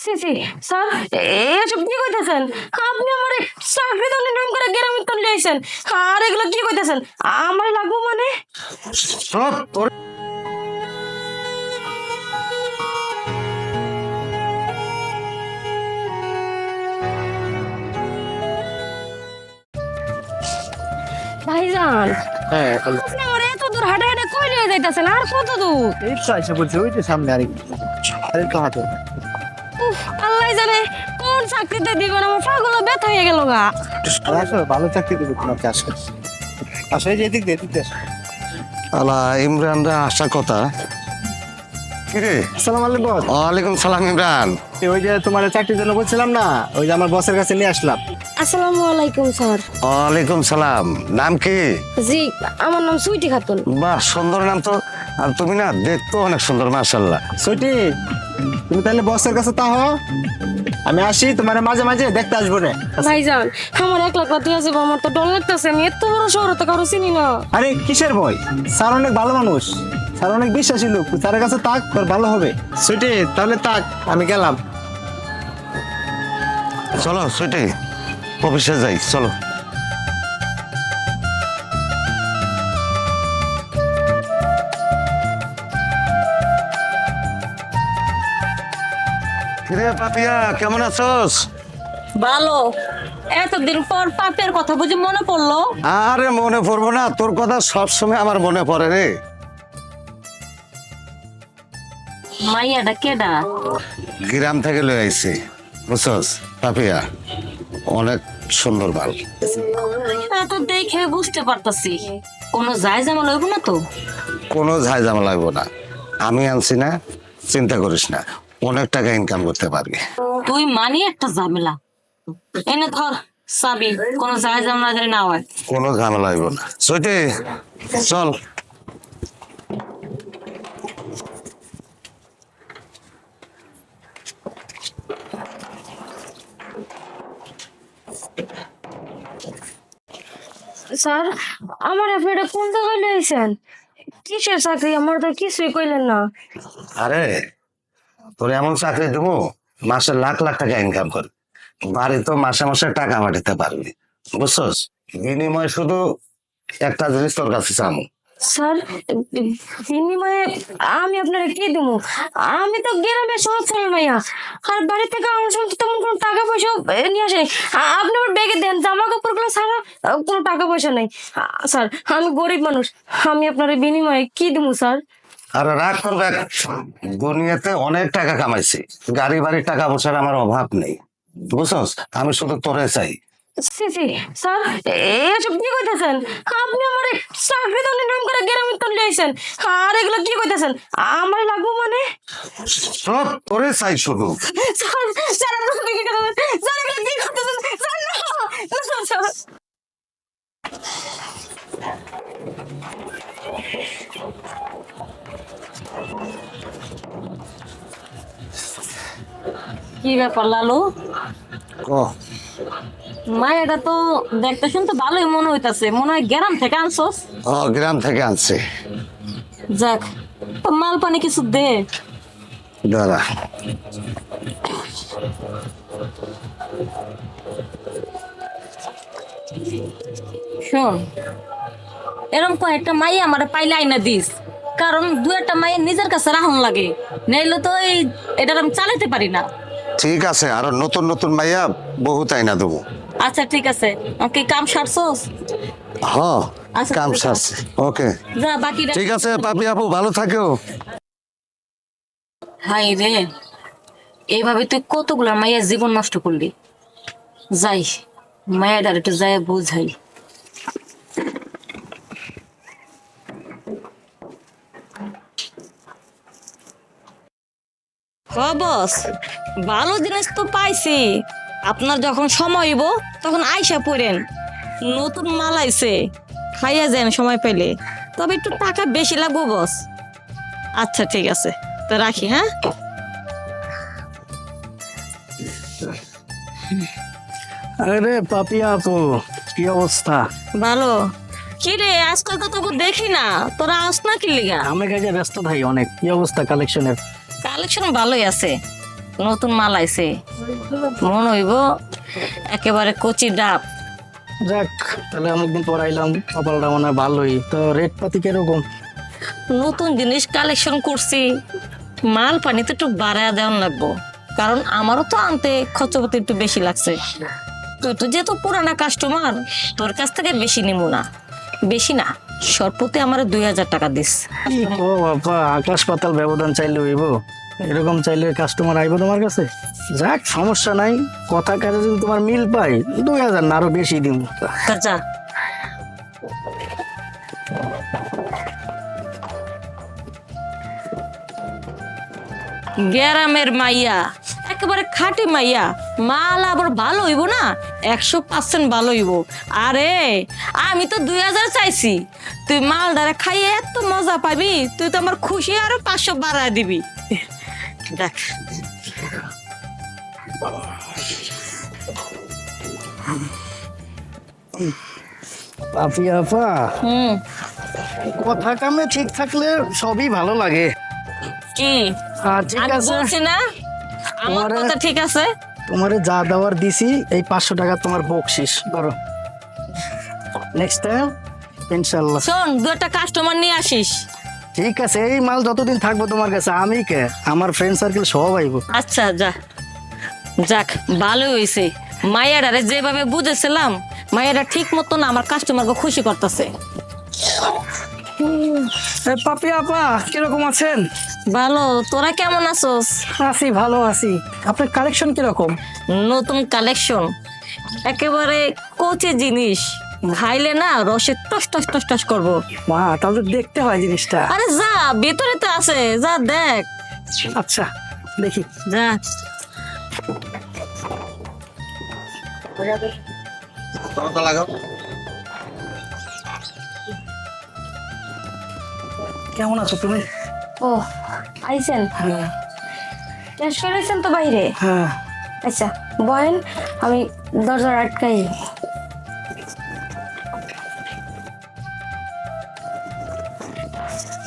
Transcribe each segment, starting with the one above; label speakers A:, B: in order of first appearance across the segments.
A: C C sir, এসব কি কইতেছেন? আপনি আমার চাকরি তো নাম করে গ্রামে তো লিয়েছেন, আর এগুলো কি কইতেছেন? আমার লাগবো মানে?
B: সব তোর
A: ভাইজান,
B: হ্যাঁ
A: আপনি আমার এত দূর হাঁটে হাঁটে কই নিয়ে যাইতেছেন? আর কত দূর?
B: এই তো আইসা বলছে ওই যে সামনে আরেকটু হাঁটো।
A: উফ, আল্লাহ জানে কোন চাকরিতে দিবেন, আমার পাগুলো ব্যথা হয়ে গেল গা।
B: আসো ভালো চাকরি দেবো তোমাকে আসো আসো এই যে এদিক দিয়ে
C: আলা ইমরানরা আসার কথা। কিরে?
B: আসসালামু আলাইকুম বস।
C: ওয়ালাইকুম সালাম ইমরান।
B: ওই যে তোমার চাকরির জন্য বলছিলাম না, ওই যে আমার বসের কাছে নিয়ে আসলাম।
A: আসসালামু আলাইকুম স্যার।
C: ওয়ালাইকুম সালাম। নাম কি?
A: জি, আমার নাম সুইটি খাতুন।
C: বাহ, সুন্দর নাম তো। আর তুমি না দেখতো অনেক সুন্দর, মাশাআল্লাহ।
B: সুইটি, তুমি তাহলে বসের কাছে তাহো, আমি আসি তোমার মাঝে মাঝে দেখতে আসবো রে।
A: ভাইজান, আমার 1 লাখ রাতে আছে, আমার তো ডর লাগতেছে। আমি এত বড় শহরে তো কারো চিনি না।
B: আরে কিসের ভয়, স্যার অনেক ভালো মানুষ, স্যার অনেক বিশ্বাসী লোক, স্যারের কাছে তাক, তোর ভালো হবে। সুইটি তাহলে তাক, আমি গেলাম।
C: চলো সুইটি, অফিসে যাই, চলো। কিরে পাপিয়া, কেমন আছোস?
D: ভালো। এতদিন পর পাপের কথা বুঝি মনে পড়লো?
C: আরে মনে পড়বো না, তোর কথা সবসময় আমার মনে পড়ে রে।
D: মাইয়াটা কেডা?
C: গ্রাম থেকে লয়ে আইছি, বুঝছস পাপিয়া, অনেক সুন্দর বাল।
D: তা তো দেখে বুঝতে পারতাছি কোনো যায় জামা লইব না তো।
C: কোনো ঝামেলা লাগবো না, আমি আনছি না, চিন্তা করিস না, অনেক টাকা ইনকাম করতে পারবি।
D: তুই মানি একটা ঝামেলা। এনে ধর চাবি, কোনো যায় জামা যদি না হয়।
C: কোনো ঝামেলা হইব না। সইতে চল।
A: স্যার, আমার আপনারা কোন জায়গায় লইছেন? কিসের চাকরি? আমার তো কিছুই কইলেন না।
C: আরে তোর এমন চাকরি দেবো, মাসে লাখ লাখ টাকা ইনকাম করবি, বাড়ি তো মাসে মাসে টাকা পাঠাতে পারবি, বুঝছস? বিনিময়ে শুধু একটা জিনিস তোর কাছে চামু।
A: স্যার, বিনিময়ে আমি আপনারা কি দেবো? আমি তো গ্রামের সহজ সরল মাইয়া, আর বাড়ি থেকে আমার সময় তেমন কোনো টাকা পয়সা নিয়ে আসে। আপনি আমার ব্যাগে দেন, জামা কাপড়গুলো ছাড়া কোনো টাকা পয়সা নেই। স্যার, আমি গরিব মানুষ, আমি আপনার বিনিময়ে কি দেবো স্যার?
C: আর রাগ করবে, দুনিয়াতে অনেক টাকা কামাইছি, গাড়ি বাড়ির টাকা পয়সার আমার অভাব নেই, বুঝছস? আমি শুধু তোরে চাই।
A: সি সি স্যার, এসব কি কইতেছেন? আপনি আমার চাকরি তো নাম করে গ্রামে তো লিয়েছেন, আর এগুলো কি কইতেছেন? আমার লাগবো মানে?
C: সব তোরে চাই শুধু।
A: স্যার, স্যার, আপনি কি করতেছেন? স্যার, এগুলো কি করতেছেন? স্যার, না, না, স্যার।
D: কি ব্যাপার লালু?
C: ক
D: মায়াটা তো দেখতে শুনতে ভালোই মনে হইতাছে, মনে হয় গ্রাম থেকে আনছস।
C: ও, গ্রাম থেকে আনছি।
D: যাক, তো মাল পানি কিছু দে।
C: দাঁড়া,
D: শোন, এরকম কয়েকটা মাইয়া আমার পাইলে আইনা দিস, কারণ 2-1টা মাইয়া নিজের কাছে রাহন লাগে, নাইলে তো এটা আমি চালাতে পারি না।
C: ঠিক আছে, আরো নতুন নতুন মাইয়া বহুত আইনা দেবো।
D: আচ্ছা ঠিক আছে, ওকে কাম সারছস?
C: হ্যাঁ,
D: আচ্ছা,
C: কাম
D: ঠিক আছে।
C: সারছে। ওকে,
D: যা বাকি
C: ঠিক আছে পাপি আপু, ভালো থাকো।
D: হাই রে, এইভাবে তুই কতগুলা মাইয়া জীবন নষ্ট করলি। যাই, মায়াটার একটু যাই বুঝাই। বস, ভালো জিনিস তো পাইছি, আপনার যখন সময় হইব তখন আইসা পড়েন। নতুন মাল আইছে, খাইয়া যান সময় পেলে, তবে একটু টাকা বেশি লাগবো বস। আচ্ছা ঠিক আছে, তো রাখি। হ্যাঁ,
B: আরে পাপিয়া আপু, কি অবস্থা?
D: ভালো। কি রে, আজকাল তো তোকে দেখি না, তোরা আস না কি লিগা?
B: আমি কাজে ব্যস্ত ভাই অনেক। কি অবস্থা কালেকশনের?
D: কালেকশন ভালোই আছে, নতুন মাল আইছে, মন হইব একেবারে কচি ডাব।
E: যাক, তাহলে অনেকদিন পর আইলাম, কপালটা মনে হয় ভালোই। তো রেট পাতি কিরকম?
D: নতুন জিনিস কালেকশন করছি, মাল পানি তো একটু বাড়ায় দেওয়ান লাগবো, কারণ আমারও তো আনতে খরচপাতি একটু বেশি লাগছে। তুই তো যেহেতু পুরানা কাস্টমার, তোর কাছ থেকে বেশি নিব না, বেশি না, সরপতি আমার 2000 টাকা দিস।
E: কি ও বাবা, আকাশ পাতাল ব্যবধান চাইলে হইব? এরকম চাইলে কাস্টমার আইব তোমার কাছে? যাক, সমস্যা নাই, কথা কাজে যদি তোমার মিল পাই 2000 না আরো বেশি দিব।
D: আচ্ছা, গ্রামের মাইয়া, একেবারে খাঁটি মাইয়া, মাল আবার ভালো হইব না, 100% ভালো হইব। আরে আমি তো 2000 চাইছি, তুই মাল দ্বারা খাইয়ে এত মজা পাবি, তুই তো আমার খুশি আরো 500 বাড়ায় দিবি। দেখ,
E: পাপি আপা, কথা কামে ঠিক থাকলে সবই ভালো লাগে।
D: কি
E: ঠিক
D: আমি
E: আছে,
D: বলছি না আমার
E: তোমারে-
D: কথা ঠিক আছে?
E: তোমারে যা দেওয়ার দিছি, এই 500 টাকা তোমার বকশিস করো। নেক্সট টাইম ইনশাল্লাহ।
D: শোন, 2টা কাস্টমার নিয়ে আসিস।
E: ঠিক আছে, এই মাল যতদিন থাকবো তোমার কাছে, আমি কে, আমার ফ্রেন্ড সার্কেল সব আইব।
D: আচ্ছা, যা, যাক, ভালো হয়েছে। মায়াডারে যেভাবে বুঝেছিলাম, মায়াডা ঠিক মতন আমার কাস্টমারকে খুশি করতেছে।
F: পাপি আপা, কিরকম আছেন?
D: ভালো, তোরা কেমন আছোস?
F: আছি, ভালো আছি। আপনার কালেকশন কিরকম?
D: নতুন কালেকশন, একেবারে কোচে জিনিস, খাইলে না রসে টস টস টস টস করবো।
F: মা, তাহলে দেখতে হয় জিনিসটা।
D: আরে যা, ভেতরে তো আছে, যা দেখ।
F: আচ্ছা, দেখি।
D: যা।
F: কেমন আছো তুমি?
A: ও, আইছেন?
F: হ্যাঁ
A: শেষ করেছেন তো বাইরে?
F: হ্যাঁ।
A: আচ্ছা, বহেন, আমি দরজা আটকাই।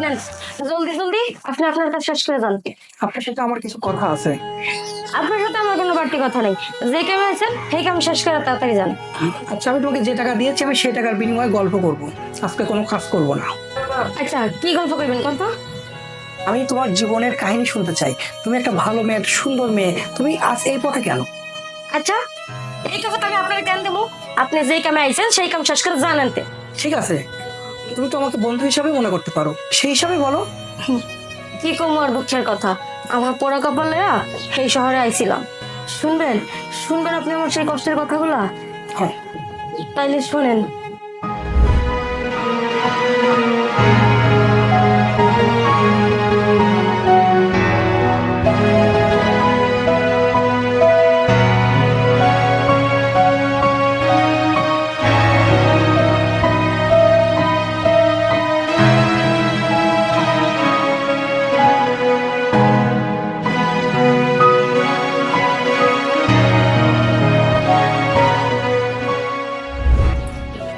A: নেন, জলদি জলদি আপনি আপনার কাজ শেষ করে যান।
F: আপনার সাথে আমার কিছু কথা আছে।
A: আপনার সাথে আমার কোনো বাড়তি কথা নেই, যে কামে আছেন সেই কাম শেষ করে তাড়াতাড়ি যান।
F: আচ্ছা, আমি তোমাকে যে টাকা দিয়েছি, আমি সেই টাকার বিনিময়ে গল্প করব। আজকে কোনো কাজ করব না।
A: আচ্ছা, কি গল্প করবেন কোন তো?
F: আমি তোমার জীবনের কাহিনী শুনতে চাই। তুমি একটা ভালো মেয়ে, একটা সুন্দর মেয়ে, তুমি আজ এই পথে কেন?
A: আচ্ছা, এই কথা তো আমি আপনাকে কেন দেবো? আপনি যেই কামে আইছেন সেই কাম শেষ করে যান আনতে।
F: ঠিক আছে, তুমি তো আমাকে বন্ধু হিসাবে মনে করতে পারো, সেই হিসাবে বলো।
A: কি কম আর দুঃখের কথা, আমার পোড়া কপালে এই শহরে আইছিলাম। শুনবেন শুনবেন আপনি আমার সেই কষ্টের কথাগুলা?
F: হ্যাঁ।
A: তাইলে শোনেন।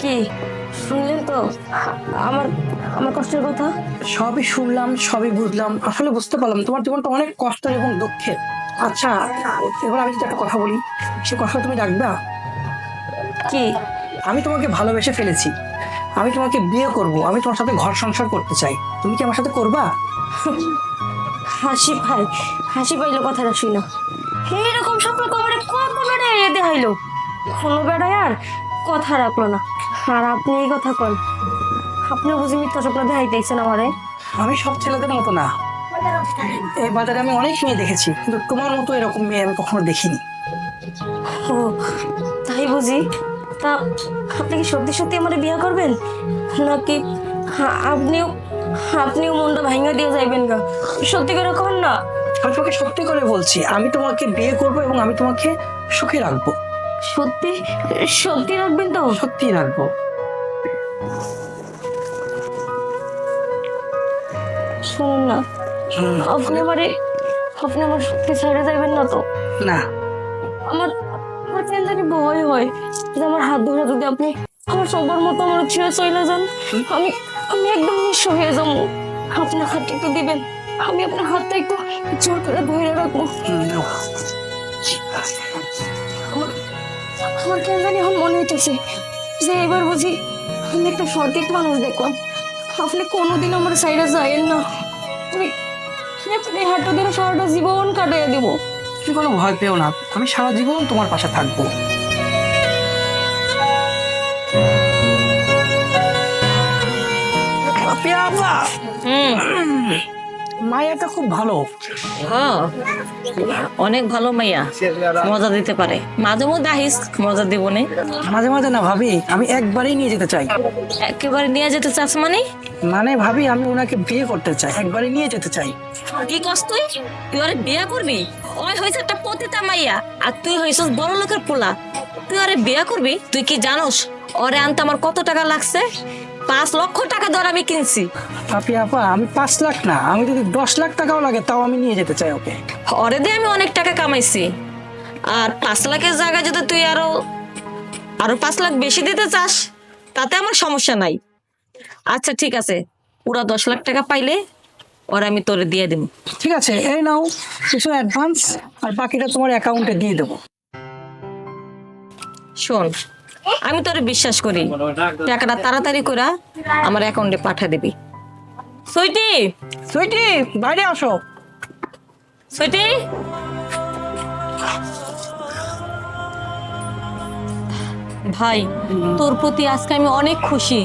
A: কি শুনলেন তো আমার আমার কষ্টের কথা?
F: সবই শুনলাম, সবই বুঝলাম, আসলে বুঝতে পারলাম তোমার জীবনটা অনেক কষ্টের এবং দুঃখের। আচ্ছা, এবার আমি যদি একটা কথা বলি, সে কথা তুমি রাখবা?
A: কি?
F: আমি তোমাকে ভালোবেসে ফেলেছি, আমি তোমাকে বিয়ে করব, আমি তোমার সাথে ঘর সংসার করতে চাই, তুমি কি আমার সাথে করবা?
A: হাসি ভাই, হাসি পাইলো কথাটা শুই না। এইরকম স্বপ্ন কবরে কত বেড়ায় এদে হাইলো, কোনো বেড়ায় আর কথা রাখলো না। আর আপনি এই কথা কন, আপনি বুঝি মিথ্যা স্বপ্ন দেখাইতেছেন আমারে?
F: আমি সব ছেলেদের মতো না, এই বাজারে আমি অনেক মেয়ে দেখেছি, কিন্তু তোমার মতো এরকম মেয়ে আমি কখনো দেখিনি।
A: ও তাই বুঝি? তা আপনি কি সত্যি সত্যি আমারে বিয়ে করবেন, নাকি আপনিও আপনিও মনটা ভাঙা দিয়ে যাইবেন গা? সত্যি করে কন না।
F: আমি তোমাকে সত্যি করে বলছি, আমি তোমাকে বিয়ে করব এবং আমি তোমাকে সুখে রাখবো।
A: সত্যি সত্যি রাখবেন তো?
F: সত্যি রাখবো।
A: শুনুন না, আপনি আমার সত্যি ছেড়ে যাইবেন না তো?
F: না,
A: আমার আমার কেন জানি ভয় হয় যে আমার হাত ধরে যদি আপনি আমার সবার মতো আমার ছেড়ে চলে যান, আমি আমি একদম নিঃস্ব হয়ে যাবো। আপনার হাত একটু দিবেন, আমি আপনার হাতটা একটু জোর করে ধরে রাখবো। আমার কেন জানি এখন মনে হইতেছে যে এবার বুঝি আমি একটা সঠিক মানুষ দেখলাম। আপনি কোনোদিন আমার সাইডে যাইয়েন না, আপনি হাঁটা দিলে সারাটা জীবন কাটিয়ে দিব।
F: তুমি কোনো ভয় পেও না, আমি সারা জীবন তোমার পাশে থাকবো। পাপিয়া আপা, মায়াটা খুব ভালো।
D: হ্যাঁ, অনেক ভালো মাইয়া, মজা দিতে পারে। মাঝে মধ্যে আহিস, মজা দিব নে।
F: মাঝে মাঝে না ভাবি, আমি একবারেই নিয়ে যেতে চাই।
D: একেবারে নিয়ে যেতে চাস মানে?
F: মানে ভাবি, আমি ওনাকে বিয়ে করতে চাই, একবারে নিয়ে যেতে চাই।
D: কি কস তুই? তুই ওরে বিয়া করবি? ওই হয়েছে একটা পতিতা মাইয়া, আর তুই হয়েছিস বড় লোকের পোলা। তুই ওরে বিয়া করবি? তুই কি জানোস ওরে আনতে আমার কত টাকা লাগছে? 5 লক্ষ টাকা ধরে আমি কিনছি।
F: পাপি আপা, আমি 5 লাখ না, আমি যদি 10 লাখ টাকাও লাগে তাও আমি নিয়ে যেতে চাই ওকে।
D: ওরে দিয়ে আমি অনেক টাকা কামাইছি, আর 5 লাখের জায়গায় যদি তুই আরো 5 লাখ বেশি দিতে চাস তাতে আমার সমস্যা নাই। আচ্ছা ঠিক আছে, পুরা 10 লাখ টাকা পাইলে ওরা আমি তোরে দিয়ে দেব।
F: ঠিক আছে, এই নাও কিছু অ্যাডভান্স, আর বাকিটা তোমার অ্যাকাউন্টে দিয়ে দেবো।
D: শোন, আমি তোরে বিশ্বাস করি, টাকাটা তাড়াতাড়ি করে আমার অ্যাকাউন্টে পাঠিয়ে দিবি। সুইটি,
F: সুইটি, বাইরে আসো।
D: সুইটি, ভাই তোর প্রতি আজকে আমি অনেক খুশি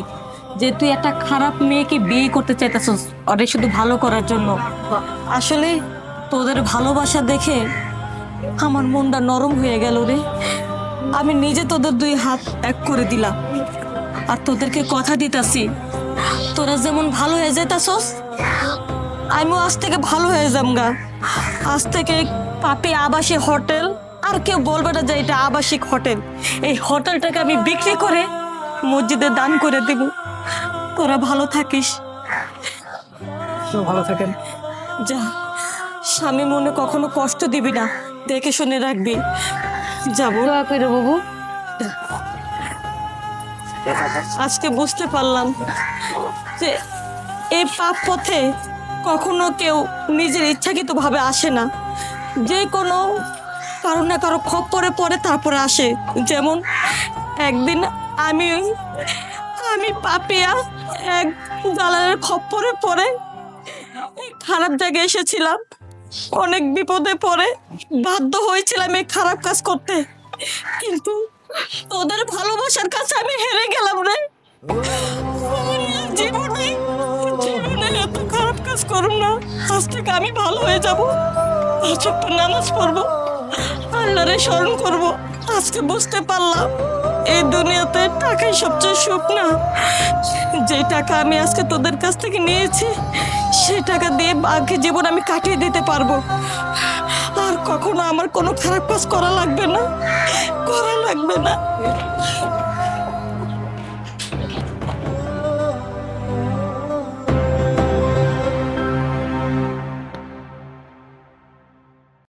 D: যে তুই একটা খারাপ মেয়েকে বিয়ে করতে চাইতেছিস ওরে শুধু ভালো করার জন্য। আসলে তোদের ভালোবাসা দেখে আমার মনটা নরম হয়ে গেল রে। আমি নিজে তোদের 2 হাত এক করে দিলাম, আর তোদেরকে কথা দিতাছি তোরা যেমন ভালো হয়ে যেতাছস আমিও আজ থেকে ভালো হয়ে যামগা। আজ থেকে পাপি আবাসিক হোটেল, আর কেউ বলবে না যে এটা আবাসিক হোটেল। এই হোটেলটাকে আমি বিক্রি করে মসজিদে দান করে দেব। তোরা ভালো থাকিস,
F: তো ভালো থাকেন।
D: যা, স্বামী মনে কখনো কষ্ট দিবি না, দেখে শুনে রাখবি। যাবো।
A: দোয়া করে বাবু।
D: আজকে বুঝতে পারলাম যে এই পাপ পথে কখনো কেউ নিজের ইচ্ছাকৃত ভাবে আসে না, যে কোনো কারো না কারো খপ্পরে পড়ে তারপরে আসে। যেমন একদিন আমি পাপিয়া এক দালালের খপ্পরে পড়ে এই খারাপ জায়গায় এসেছিলাম। অনেক বিপদে পড়ে বাধ্য হয়েছিলাম এই খারাপ কাজ করতে, কিন্তু তোদের ভালোবাসার কাছে আমি হেরে গেলাম রে। জীবনে এত খারাপ কাজ করুম না। আজ থেকে আমি ভালো হয়ে যাব, 5 ওয়াক্ত নামাজ পড়বো, আল্লাহরে স্মরণ করব। আজকে বুঝতে পারলাম এই দুনিয়াতে টাকাই সবচেয়ে সুখ না। যে টাকা আমি আজকে তোদের কাছ থেকে নিয়েছি সে টাকা দিয়ে বাকি জীবন আমি কাটিয়ে দিতে পারবো, আর কখনো আমার কোনো খারাপ কাজ করা লাগবে না।